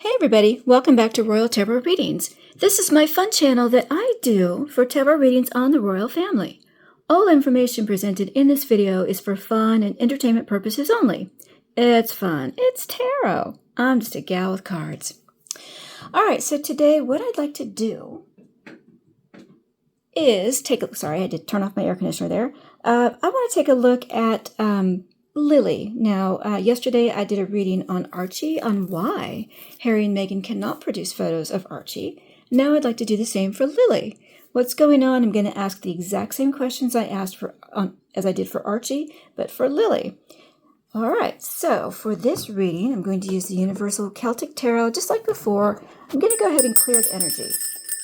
Hey everybody, welcome back to Royal Tarot Readings. This is my fun channel that I do for tarot readings on the royal family. All information presented in this video is for fun and entertainment purposes only. It's fun. It's tarot. I'm just a gal with cards. Alright, so today what I'd like to do is take a... Sorry, I had to turn off my air conditioner there. I want to take a look at Lily. Now, yesterday I did a reading on Archie, on why Harry and Meghan cannot produce photos of Archie. Now I'd like to do the same for Lily. What's going on? I'm going to ask the exact same questions I asked as I did for Archie, but for Lily. All right, so for this reading, I'm going to use the Universal Celtic Tarot, just like before. I'm going to go ahead and clear the energy,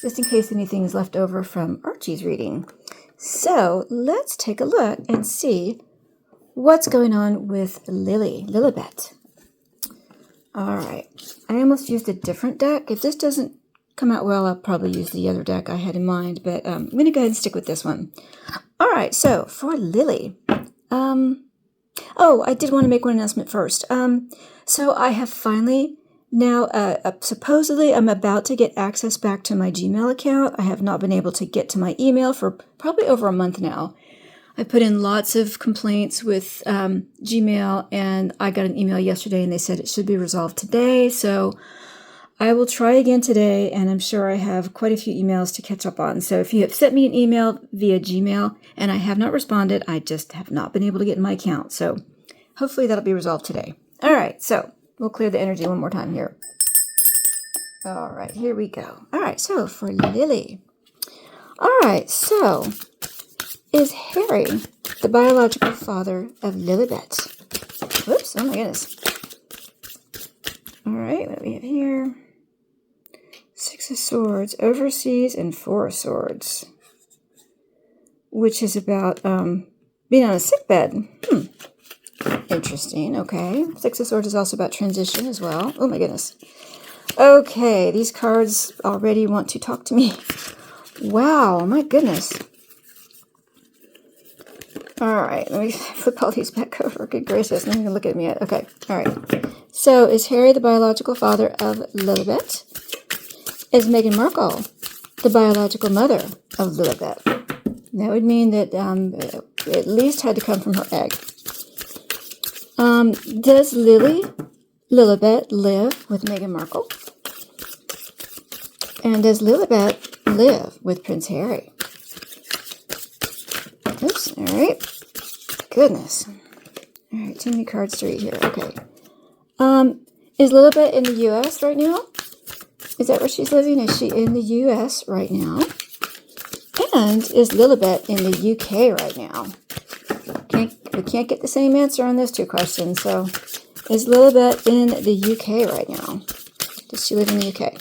just in case anything is left over from Archie's reading. So let's take a look and see what's going on with Lilibet. All right, I almost used a different deck. If this doesn't come out well, I'll probably use the other deck I had in mind, but I'm going to go ahead and stick with this one. All right, so for Lily, oh, I did want to make one announcement first. So I have finally now, supposedly I'm about to get access back to my Gmail account. I have not been able to get to my email for probably over a month now. I put in lots of complaints with Gmail, and I got an email yesterday, and they said it should be resolved today. So I will try again today, and I'm sure I have quite a few emails to catch up on. So if you have sent me an email via Gmail and I have not responded, I just have not been able to get in my account. So hopefully that'll be resolved today. All right, so we'll clear the energy one more time here. All right, here we go. All right, so for Lily. All right, so is Harry the biological father of Lilibet? Whoops, oh my goodness. All right, what do we have here? Six of Swords, Overseas, and Four of Swords, which is about being on a sickbed. Interesting, okay. Six of Swords is also about transition as well. Oh my goodness. Okay, these cards already want to talk to me. Wow, my goodness. All right, let me flip all these back over. Good gracious, let me look at me. Okay, all right. So, is Harry the biological father of Lilibet? Is Meghan Markle the biological mother of Lilibet? That would mean that it at least had to come from her egg. Does Lilibet live with Meghan Markle? And does Lilibet live with Prince Harry? Oops, all right. Goodness. All right, too many cards to read here. Okay. Is Lilibet in the U.S. right now? Is that where she's living? Is she in the U.S. right now? And is Lilibet in the U.K. right now? We can't get the same answer on those two questions. So, is Lilibet in the U.K. right now? Does she live in the U.K.?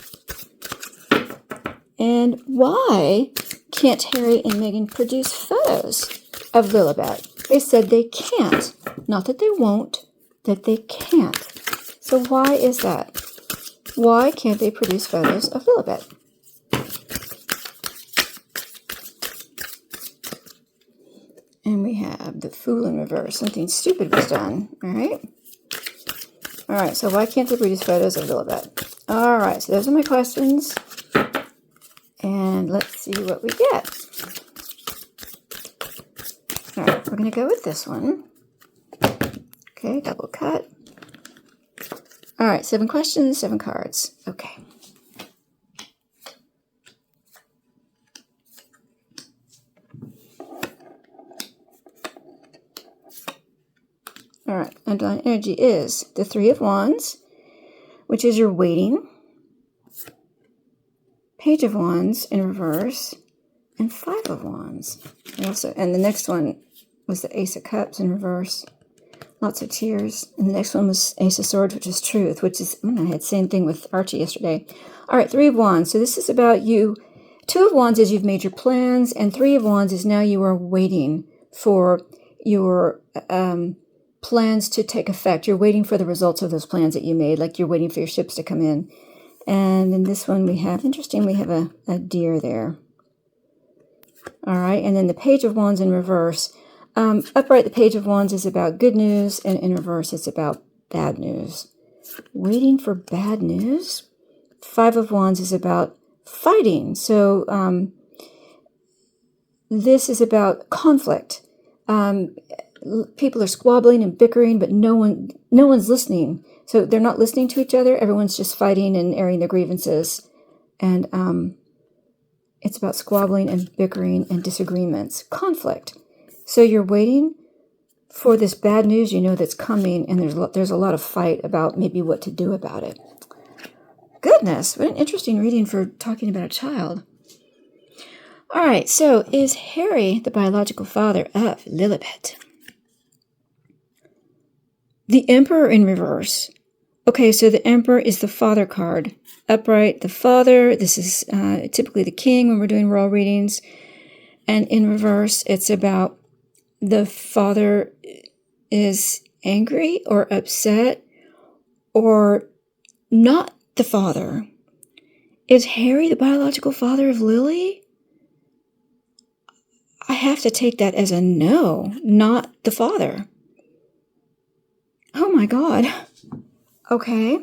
And why can't Harry and Meghan produce photos of Lilibet? They said they can't. Not that they won't, that they can't. So why is that? Why can't they produce photos of Lilibet? And we have the Fool in reverse. Something stupid was done. All right. All right, so why can't they produce photos of Lilibet? All right, so those are my questions. And let's see what we get. All right, we're going to go with this one. Okay, double cut. All right, 7 questions, 7 cards. Okay. All right, underlying energy is the Three of Wands, which is your waiting. Page of Wands in reverse, and 5 of Wands. And the next one was the Ace of Cups in reverse. Lots of tears. And the next one was Ace of Swords, which is truth, which is, I had the same thing with Archie yesterday. All right, 3 of Wands. So this is about you. 2 of Wands is you've made your plans, and 3 of Wands is now you are waiting for your plans to take effect. You're waiting for the results of those plans that you made, like you're waiting for your ships to come in. And in this one we have, interesting, we have a deer there. All right, and then the Page of Wands in reverse. Upright, the Page of Wands is about good news, and in reverse it's about bad news. Waiting for bad news? Five of Wands is about fighting. So this is about conflict. People are squabbling and bickering, but no one's listening. So they're not listening to each other. Everyone's just fighting and airing their grievances. And it's about squabbling and bickering and disagreements, conflict. So you're waiting for this bad news that's coming, and there's a lot of fight about maybe what to do about it. Goodness, what an interesting reading for talking about a child. All right, so is Harry the biological father of Lilibet? The Emperor in reverse. Okay, so the Emperor is the father card. Upright, the father. This is typically the king when we're doing royal readings. And in reverse, it's about the father is angry or upset or not the father. Is Harry the biological father of Lily? I have to take that as a no, not the father. Oh my God. Okay.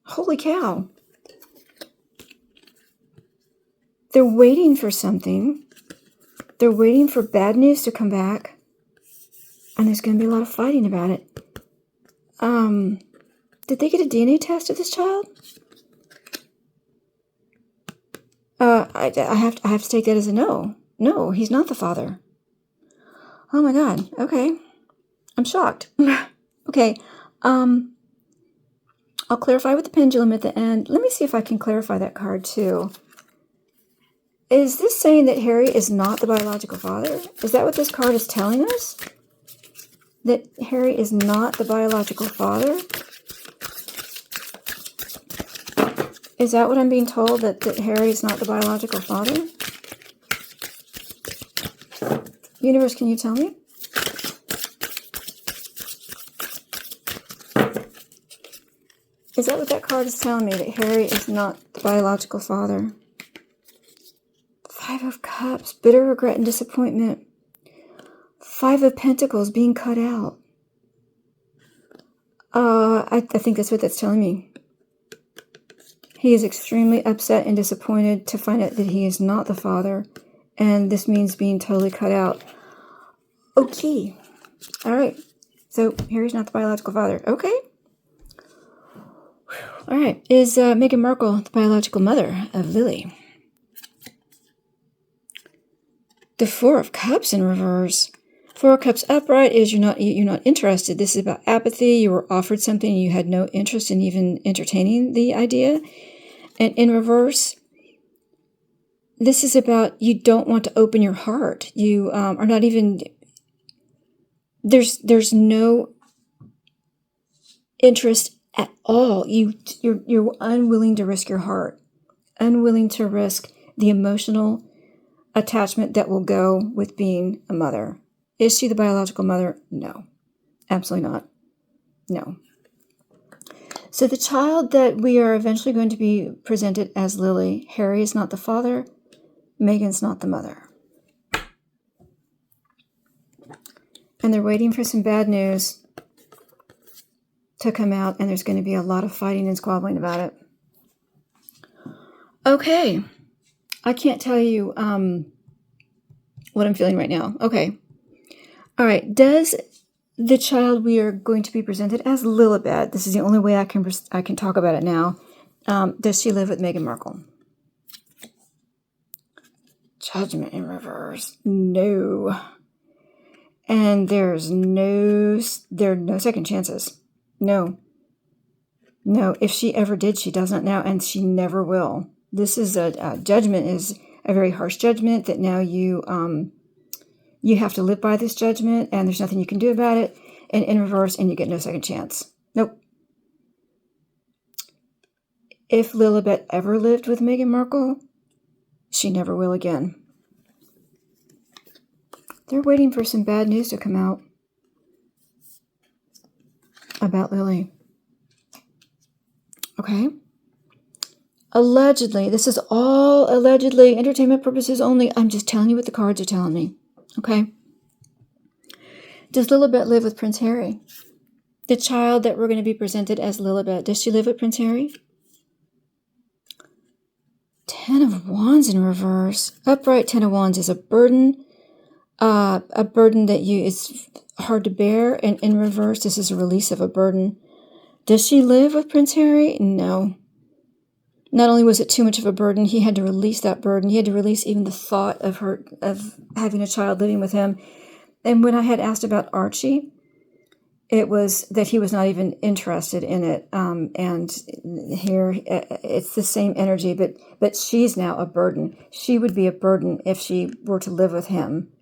Holy cow. They're waiting for something. They're waiting for bad news to come back. And there's going to be a lot of fighting about it. Did they get a DNA test of this child? I have to take that as a no. No, he's not the father. Oh my God. Okay. I'm shocked. Okay. I'll clarify with the pendulum at the end. Let me see if I can clarify that card too. Is this saying that Harry is not the biological father? Is that what this card is telling us? That Harry is not the biological father? Is that what I'm being told, that Harry is not the biological father? Universe, can you tell me? Is that what that card is telling me, that Harry is not the biological father? Five of Cups, bitter regret and disappointment. Five of Pentacles, being cut out. I think that's what that's telling me. He is extremely upset and disappointed to find out that he is not the father, and this means being totally cut out. Okay. All right. So Harry's not the biological father. Okay. All right. Is Meghan Markle the biological mother of Lily? The Four of Cups in reverse. Four of Cups upright is you're not interested. This is about apathy. You were offered something and you had no interest in even entertaining the idea. And in reverse, this is about you don't want to open your heart. You are not even. There's no interest at all. You're unwilling to risk your heart, unwilling to risk the emotional attachment that will go with being a mother. Is she the biological mother? No, absolutely not. No. So the child that we are eventually going to be presented as Lily, Harry is not the father, Meghan's not the mother. And they're waiting for some bad news to come out, and there's going to be a lot of fighting and squabbling about it. Okay. I can't tell you what I'm feeling right now. Okay. All right. Does the child we are going to be presented as Lilibet, this is the only way I can talk about it now, does she live with Meghan Markle? Judgment in reverse. No. And there are no second chances. No. No. If she ever did, she doesn't now, and she never will. This is a judgment, is a very harsh judgment that now you have to live by this judgment, and there's nothing you can do about it. And in reverse, and you get no second chance. Nope. If Lilibet ever lived with Meghan Markle, she never will again. They're waiting for some bad news to come out about Lily. Okay. Allegedly, this is all allegedly, entertainment purposes only. I'm just telling you what the cards are telling me. Okay. Does Lilibet live with Prince Harry? The child that we're going to be presented as Lilibet, does she live with Prince Harry? 10 of Wands in reverse. Upright 10 of Wands is a burden that is hard to bear, and in reverse, this is a release of a burden. Does she live with Prince Harry? No. Not only was it too much of a burden, he had to release that burden. He had to release even the thought of having a child living with him. And when I had asked about Archie, it was that he was not even interested in it. And here it's the same energy, but she's now a burden. She would be a burden if she were to live with him.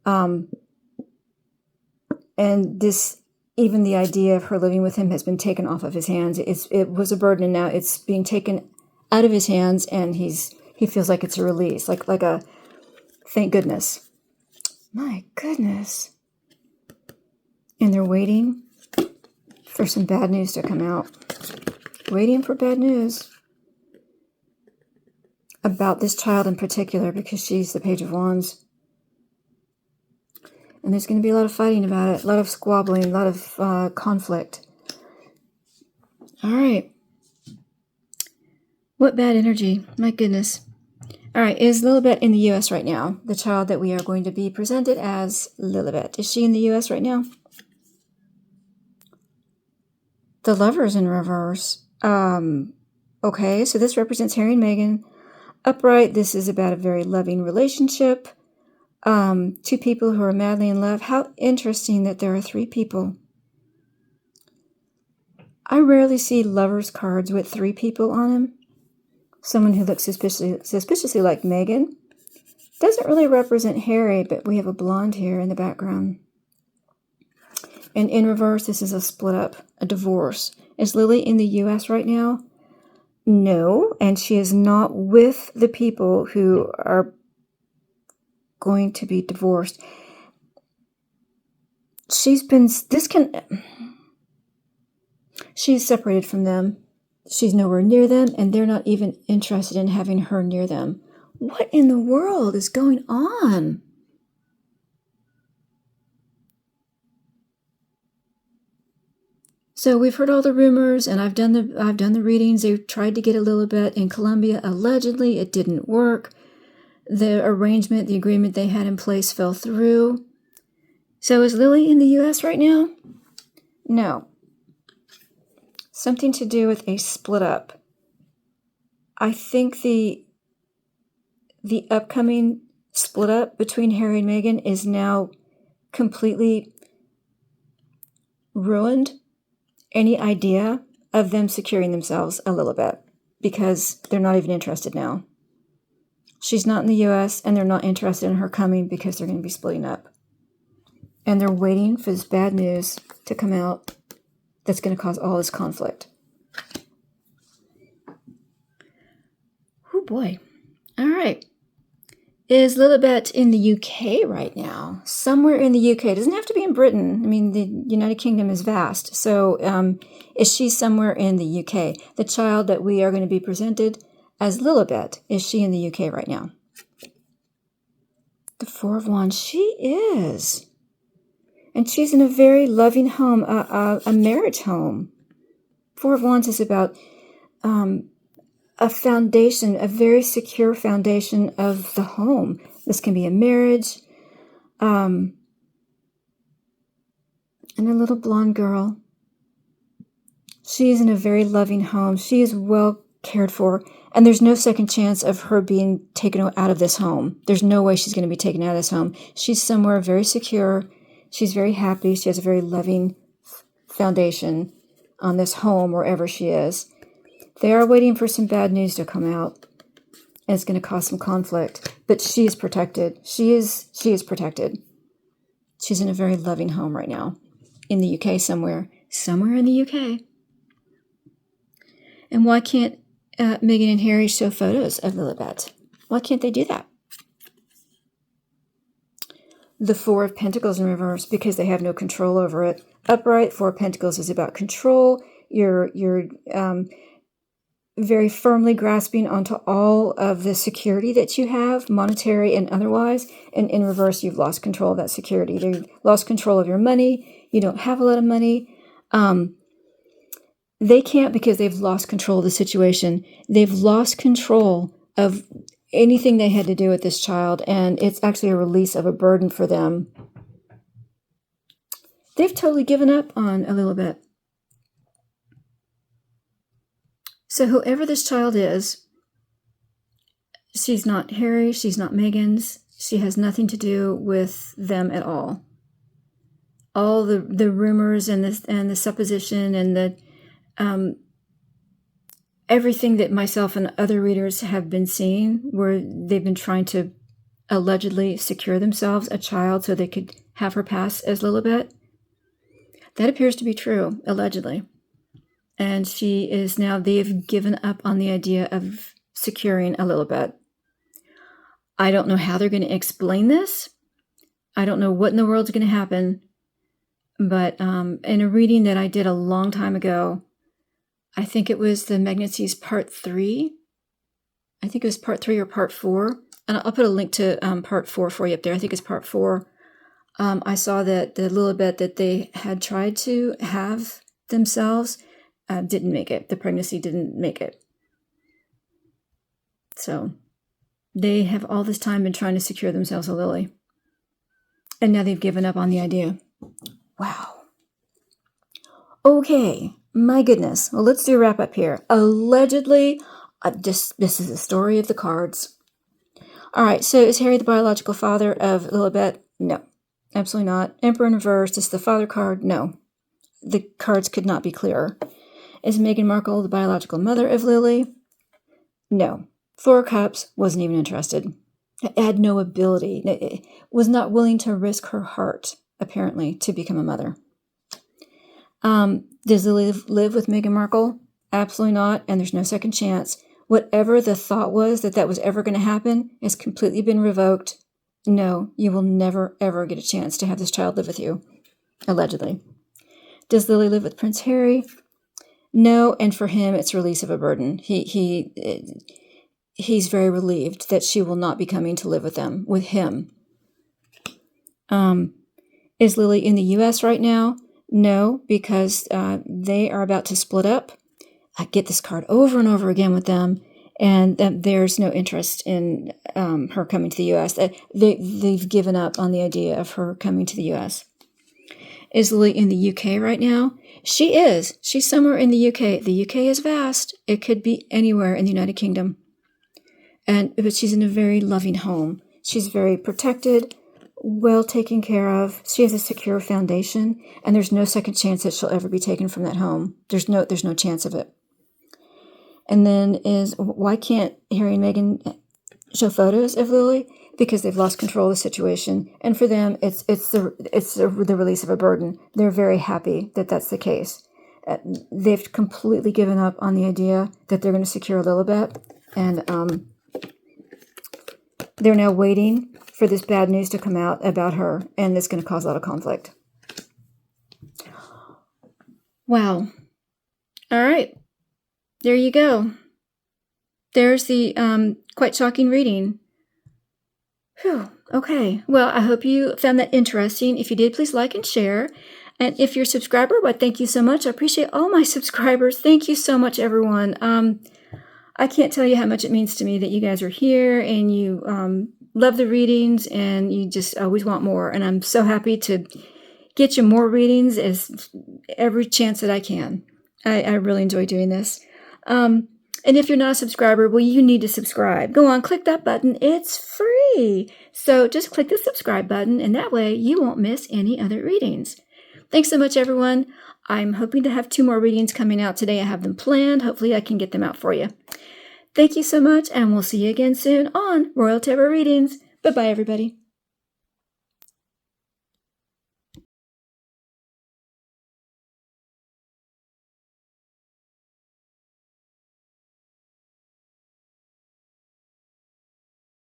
And this, even the idea of her living with him has been taken off of his hands. It was a burden, and now it's being taken out of his hands, and he feels like it's a release, like a thank goodness. My goodness. And they're waiting for some bad news to come out. Waiting for bad news about this child in particular, because she's the Page of Wands. And there's going to be a lot of fighting about it, a lot of squabbling, a lot of conflict. All right. What bad energy. My goodness. All right. Is Lilibet in the U.S. right now? The child that we are going to be presented as Lilibet. Is she in the U.S. right now? The Lovers in reverse. Okay, so this represents Harry and Meghan. Upright, this is about a very loving relationship. Two people who are madly in love. How interesting that there are three people. I rarely see lovers cards with three people on them. Someone who looks suspiciously like Meghan. Doesn't really represent Harry, but we have a blonde here in the background. And in reverse, this is a split up, a divorce. Is Lily in the U.S. right now? No, and she is not with the people who are going to be divorced. She's separated from them. She's nowhere near them, and they're not even interested in having her near them. What in the world is going on? So we've heard all the rumors, and I've done the readings. They tried to get a Lilibet in Colombia. Allegedly, it didn't work. The arrangement, the agreement they had in place fell through. So is Lily in the U.S. right now? No. Something to do with a split up. I think the upcoming split up between Harry and Meghan is now completely ruined any idea of them securing themselves a Lilibet, because they're not even interested now. She's not in the U.S., and they're not interested in her coming because they're going to be splitting up. And they're waiting for this bad news to come out that's going to cause all this conflict. Oh boy. All right. Is Lilibet in the UK right now? Somewhere in the UK. It doesn't have to be in Britain. I mean, the United Kingdom is vast. So is she somewhere in the UK? The child that we are going to be presented as Lilibet, is she in the UK right now? The Four of Wands. She is. And she's in a very loving home, a marriage home. Four of Wands is about a foundation, a very secure foundation of the home. This can be a marriage. And a little blonde girl. She's in a very loving home. She is well cared for. And there's no second chance of her being taken out of this home. There's no way she's going to be taken out of this home. She's somewhere very secure. She's very happy. She has a very loving foundation on this home, wherever she is. They are waiting for some bad news to come out, and it's going to cause some conflict. But she is protected. She is protected. She's in a very loving home right now, in the UK somewhere in the UK. And why can't Meghan and Harry show photos of Lilibet? Why can't they do that? The Four of Pentacles in reverse, because they have no control over it. Upright, Four of Pentacles is about control. You're very firmly grasping onto all of the security that you have, monetary and otherwise. And in reverse, you've lost control of that security. You've lost control of your money. You don't have a lot of money. They can't because they've lost control of the situation. They've lost control of anything they had to do with this child, and it's actually a release of a burden for them. They've totally given up on Lilibet. So whoever this child is, she's not Harry, she's not Meghan's, she has nothing to do with them at all. All the rumors and the supposition and the everything that myself and other readers have been seeing, where they've been trying to allegedly secure themselves a child so they could have her pass as Lilibet, that appears to be true, allegedly. And they've given up on the idea of securing a Lilibet. I don't know how they're going to explain this. I don't know what in the world's going to happen. But in a reading that I did a long time ago, I think it was the Megnancies part 3. I think it was part 3 or part 4. And I'll put a link to part 4 for you up there. I think it's part 4. I saw that the Lilibet that they had tried to have themselves didn't make it. The pregnancy didn't make it. So they have all this time been trying to secure themselves a Lily. And now they've given up on the idea. Wow. Okay. My goodness. Well, let's do a wrap up here. Allegedly, this is the story of the cards. All right. So is Harry the biological father of Lilibet? No. Absolutely not. Emperor in reverse. Is the father card? No. The cards could not be clearer. Is Meghan Markle the biological mother of Lily? No. Four of Cups, wasn't even interested. Had no ability. Was not willing to risk her heart, apparently, to become a mother. Does Lily live with Meghan Markle? Absolutely not, and there's no second chance. Whatever the thought was that was ever going to happen has completely been revoked. No, you will never, ever get a chance to have this child live with you, allegedly. Does Lily live with Prince Harry? No, and for him, it's release of a burden. He's very relieved that she will not be coming to live with him. Is Lily in the U.S. right now? No, because they are about to split up. I get this card over and over again with them, and there's no interest in her coming to the U.S. They've given up on the idea of her coming to the U.S. Is Lily in the U.K. right now? She is. She's somewhere in the U.K. The U.K. is vast. It could be anywhere in the United Kingdom. But she's in a very loving home. She's very protected, well taken care of. She has a secure foundation, and there's no second chance that she'll ever be taken from that home. There's no chance of it. And then why can't Harry and Meghan show photos of Lily? Because they've lost control of the situation, and for them, it's the release of a burden. They're very happy that that's the case. They've completely given up on the idea that they're going to secure Lilibet, and they're now waiting for this bad news to come out about her, and it's going to cause a lot of conflict. Wow. All right. There you go. There's the quite shocking reading. Whew. Okay. Well, I hope you found that interesting. If you did, please like and share. And if you're a subscriber, well, thank you so much. I appreciate all my subscribers. Thank you so much, everyone. I can't tell you how much it means to me that you guys are here and you love the readings and you just always want more. And I'm so happy to get you more readings as every chance that I can. I really enjoy doing this. And if you're not a subscriber, well, you need to subscribe. Go on, click that button. It's free. So just click the subscribe button, and that way you won't miss any other readings. Thanks so much, everyone. I'm hoping to have 2 more readings coming out today. I have them planned. Hopefully I can get them out for you. Thank you so much, and we'll see you again soon on Royal Tarot Readings. Bye-bye, everybody.